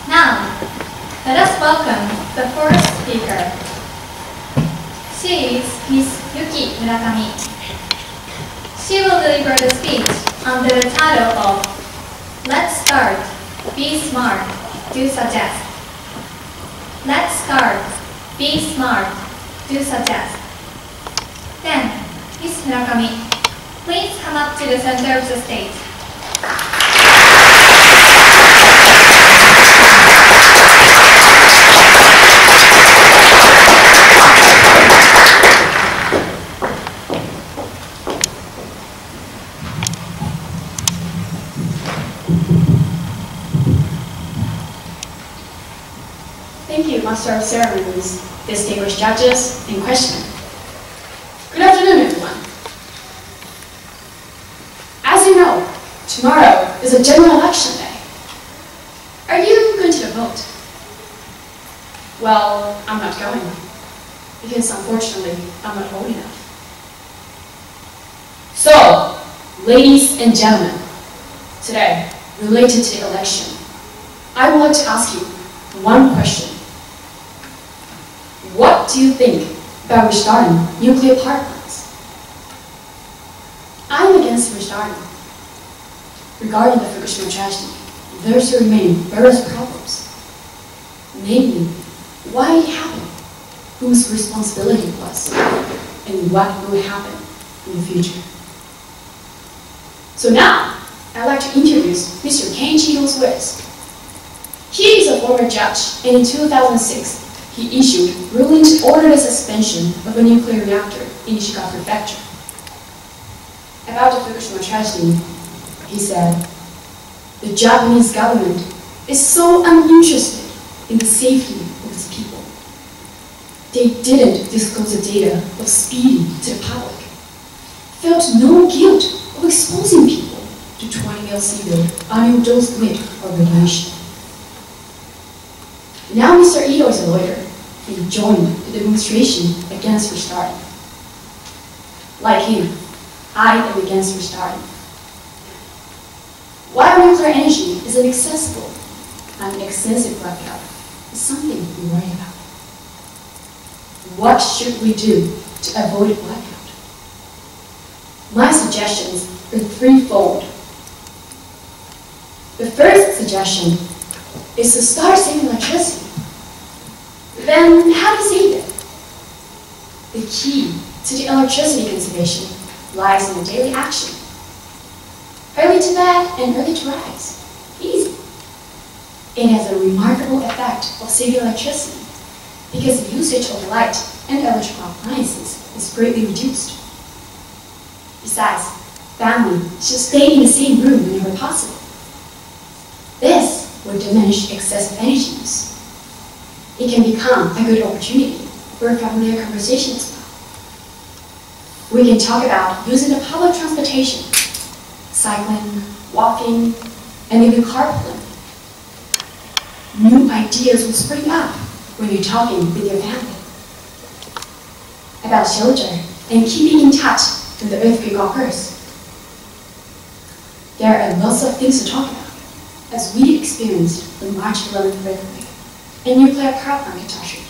Now, let us welcome the first speaker. She is Ms. Yuki Murakami. She will deliver the speech under the title of Let's Start, Be Smart, Do Suggest. Let's start, be smart, do suggest. Then, Ms. Murakami, please come up to the center of the stage. Thank you, Master of Ceremonies, distinguished judges, and questioner. Good afternoon, everyone. As you know, tomorrow is a general election day. Are you going to vote? Well, I'm not going, because unfortunately, I'm not old enough. So, ladies and gentlemen, today, related to the election, I would like to ask you one question. What do you think about restarting nuclear power plants? I'm against restarting. Regarding the Fukushima tragedy, there still remain various problems. Namely, why it happened, whose responsibility it was, and what will happen in the future. So now, I'd like to introduce Mr. Kenichi Kwassui. He is a former judge, and in 2006, he issued ruling to order the suspension of a nuclear reactor in Ishikawa Prefecture. About the Fukushima tragedy, he said, the Japanese government is so uninterested in the safety of its people. They didn't disclose the data of speeding to the public, felt no guilt of exposing people to 20 lcv annual dose limit of radiation. Now Mr. Ito is a lawyer. He joined the demonstration against restarting. Like him, I am against restarting. While nuclear energy is inaccessible, an excessive blackout is something we worry about. What should we do to avoid a blackout? My suggestions are threefold. The first suggestion is to start saving electricity. Then how to save it? The key to the electricity conservation lies in the daily action. Early to bed and early to rise. Easy. It has a remarkable effect of saving electricity because the usage of light and electrical appliances is greatly reduced. Besides, family should stay in the same room whenever possible. This will diminish excessive energy use. It can become a good opportunity for a familiar conversation as well. We can talk about using the public transportation, cycling, walking, and even carpooling. New ideas will spring up when you're talking with your family. About shelter and keeping in touch when the earthquake occurs. There are lots of things to talk about, as we experienced the March 11th earthquake and nuclear power plant catastrophe.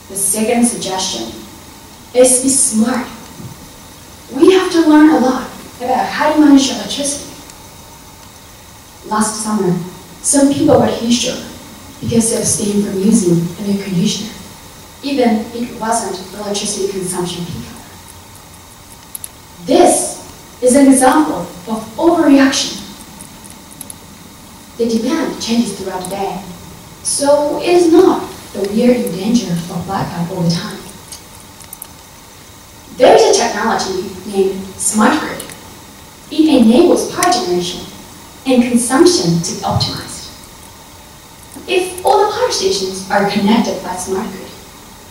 The second suggestion is be smart. We have to learn a lot about how to manage electricity. Last summer, some people were heat-stroke because they abstained from using an air conditioner, even if it wasn't electricity consumption peak hour. This is an example of overreaction. The demand changes throughout the day, so it is not that we are in danger of blackout all the time. There is a technology named smart grid. It enables power generation and consumption to be optimized. If all the power stations are connected by smart grid,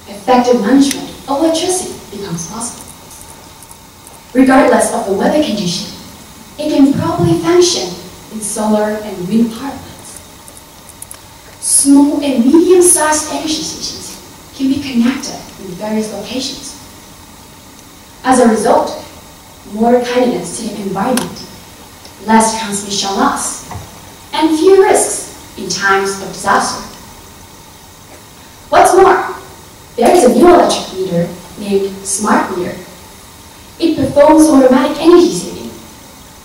effective management of electricity becomes possible. Regardless of the weather condition, it can properly function in solar and wind power plants. Small and medium-sized energy stations can be connected in various locations. As a result, more kindness to the environment, less transmission loss, and and few risks in times of disaster. What's more, there is a new electric meter named Smart Meter. It performs automatic energy saving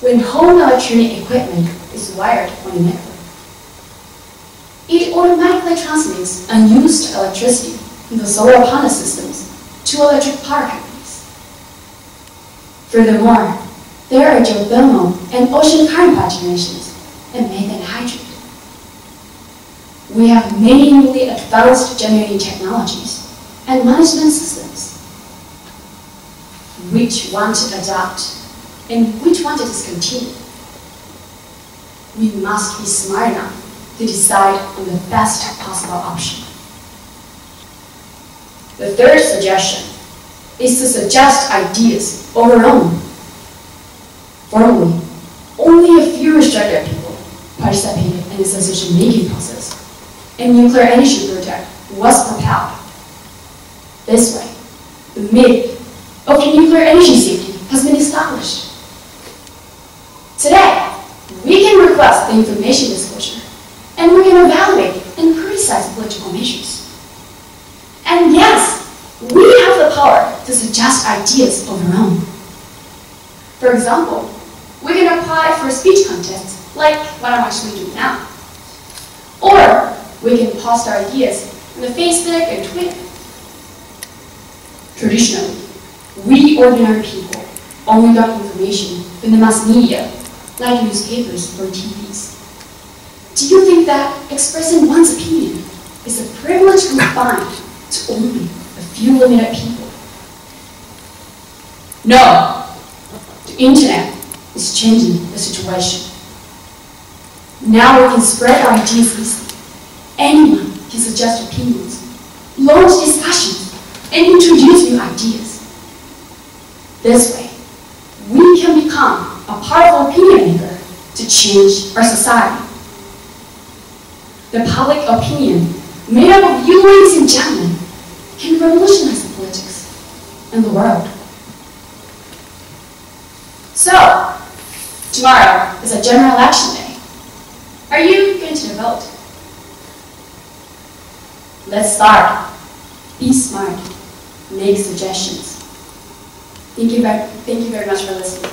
when home electronic equipment is wired on a network. It automatically transmits unused electricity from the solar panel systems to electric power companies. Furthermore, there are geothermal and ocean current power generations and methane hydrate. We have many newly advanced generating technologies and management systems. Which one to adopt and which one to discontinue? We must be smart enough to decide on the best possible option. The third suggestion is to suggest ideas of our own. Formerly, only a few restricted people participated in this decision-making process, and nuclear energy project was propelled. This way, the myth of nuclear energy safety has been established. Today, we can request the information disclosure, and we can evaluate and criticize political measures. And yes, we have the power to suggest ideas of our own. For example, we can apply for speech contests like what I'm actually doing now. Or we can post our ideas on the Facebook and Twitter. Traditionally, we ordinary people only got information from the mass media, like newspapers or TVs. Do you think that expressing one's opinion is a privilege confined to only a few limited people? No! The internet is changing the situation. Now we can spread our ideas easily. Anyone can suggest opinions, launch discussions, and introduce new ideas. This way, we can become a powerful opinion maker to change our society. The public opinion, made up of you ladies and gentlemen, can revolutionize the politics and the world. So, tomorrow is a general election day. Are you going to vote? Let's start. Be smart. Make suggestions. Thank you very much for listening.